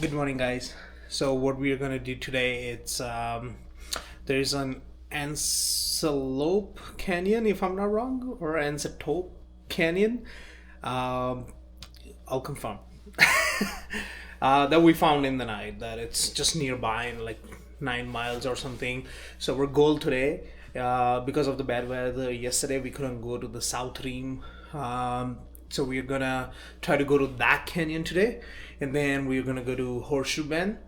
Good morning, guys. So what we are gonna do today, there's an Antelope Canyon, if I'm not wrong, or Antelope Canyon. Um, I'll confirm that we found in the night that it's just nearby in like 9 miles or something. So our goal today, because of the bad weather yesterday, we couldn't go to the South Rim. So we're gonna try to go to that canyon today, and then we're gonna go to Horseshoe Bend,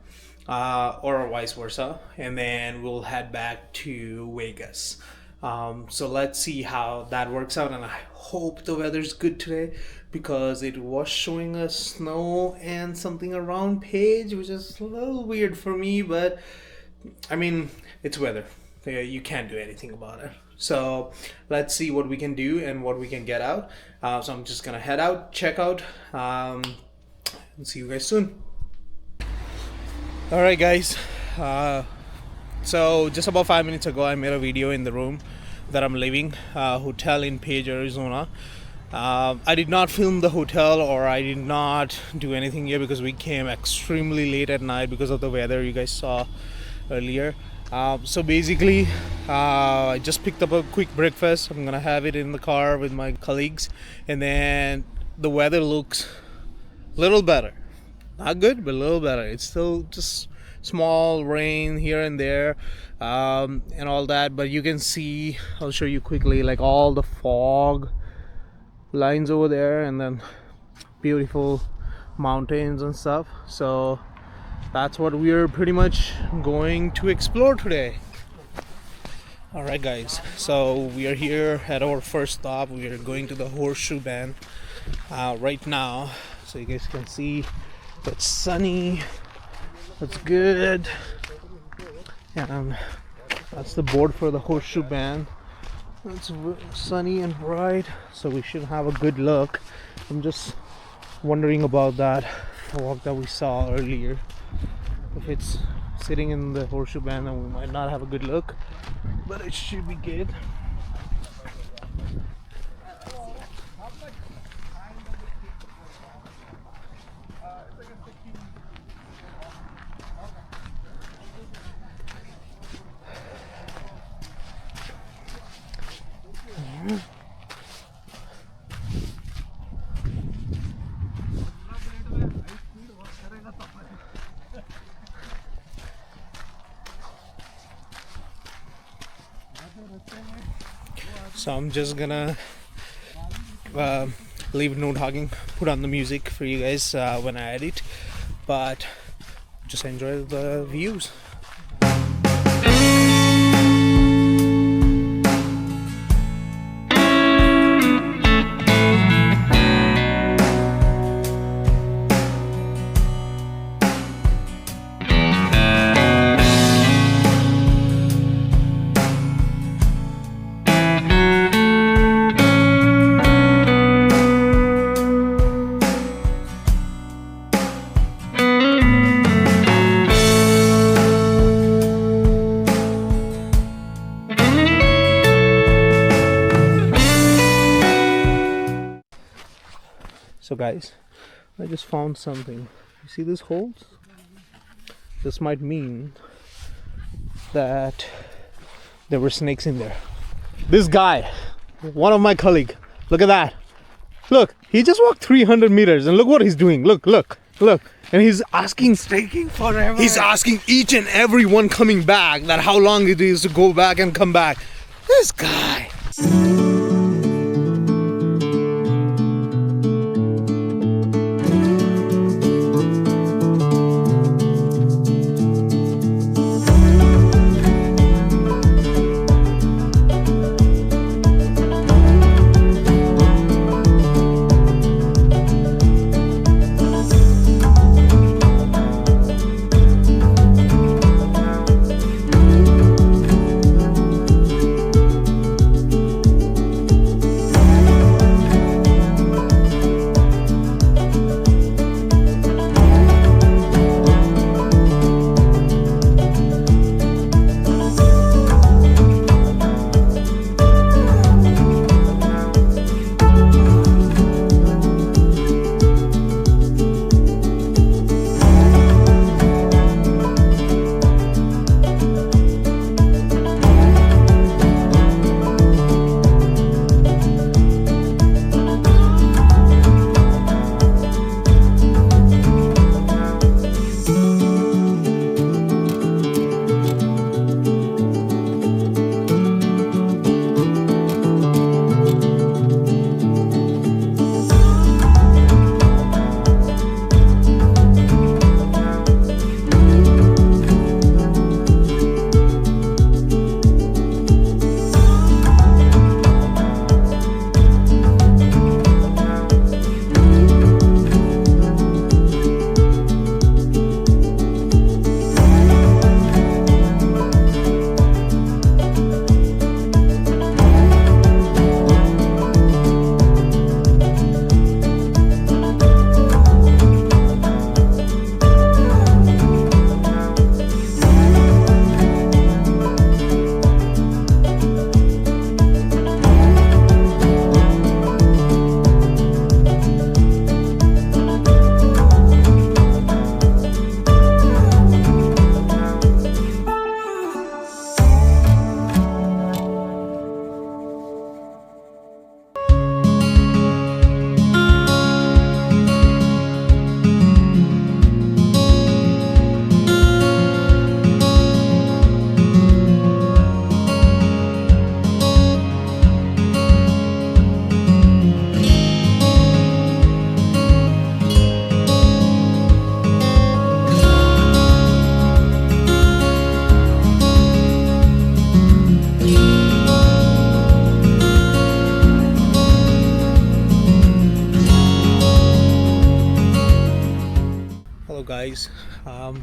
or vice versa, and then we'll head back to Vegas. So let's see how that works out, and I hope the weather's good today because it was showing us snow and something around Page, which is a little weird for me, but I mean, it's weather. Yeah, you can't do anything about it. So let's see what we can do and what we can get out. So I'm just gonna head out, check out, and see you guys soon. All right, guys. So just about 5 minutes ago, I made a video in the room that I'm living, hotel in Page, Arizona. I did not film the hotel, or I did not do anything here because we came extremely late at night because of the weather you guys saw earlier. So basically, I just picked up a quick breakfast. I'm gonna have it in the car with my colleagues, and then the weather looks a little better. Not good, but a little better. It's still just small rain here and there, and all that, but you can see, I'll show you quickly, like all the fog lines over there, and then beautiful mountains and stuff. So that's what we're pretty much going to explore today. All right, guys, so we are here at our first stop. We are going to the Horseshoe Bend right now, so you guys can see it's sunny, it's good, and that's the board for the Horseshoe Bend. It's sunny and bright, so we should have a good look. I'm just wondering about that fog that we saw earlier. If it's sitting in the Horseshoe Bend, then we might not have a good look, but it should be good. So I'm just gonna leave no talking, put on the music for you guys when I edit, but just enjoy the views. So guys, I just found something. You see these holes? This might mean that there were snakes in there. This guy, one of my colleague, look at that. Look, he just walked 300 meters and look what he's doing. Look. And he's asking, taking forever. He's asking each and every one coming back that how long it is to go back and come back. This guy.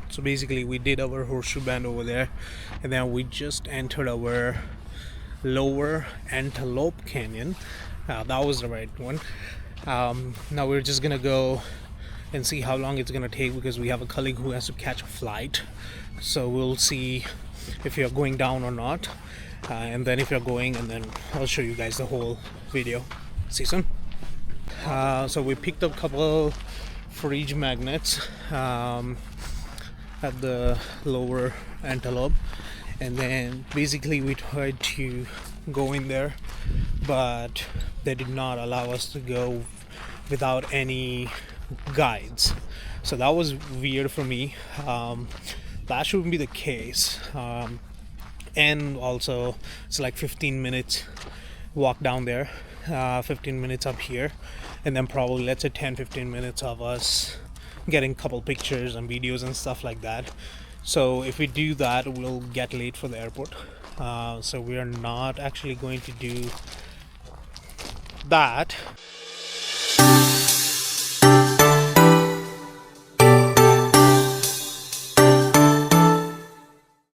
So basically we did our Horseshoe Bend over there, and then we just entered our Lower Antelope Canyon. That was the right one. Now we're just gonna go and see how long it's gonna take, because we have a colleague who has to catch a flight. So we'll see if you're going down or not, and then if you're going, and then I'll show you guys the whole video. See you soon. So we picked up a couple fridge magnets at the Lower Antelope, and then basically we tried to go in there, but they did not allow us to go without any guides. So that was weird for me. That shouldn't be the case. And also it's like 15 minutes walk down there, 15 minutes up here, and then probably, let's say, 10-15 minutes of us getting a couple pictures and videos and stuff like that. So if we do that, we'll get late for the airport. So we are not actually going to do that.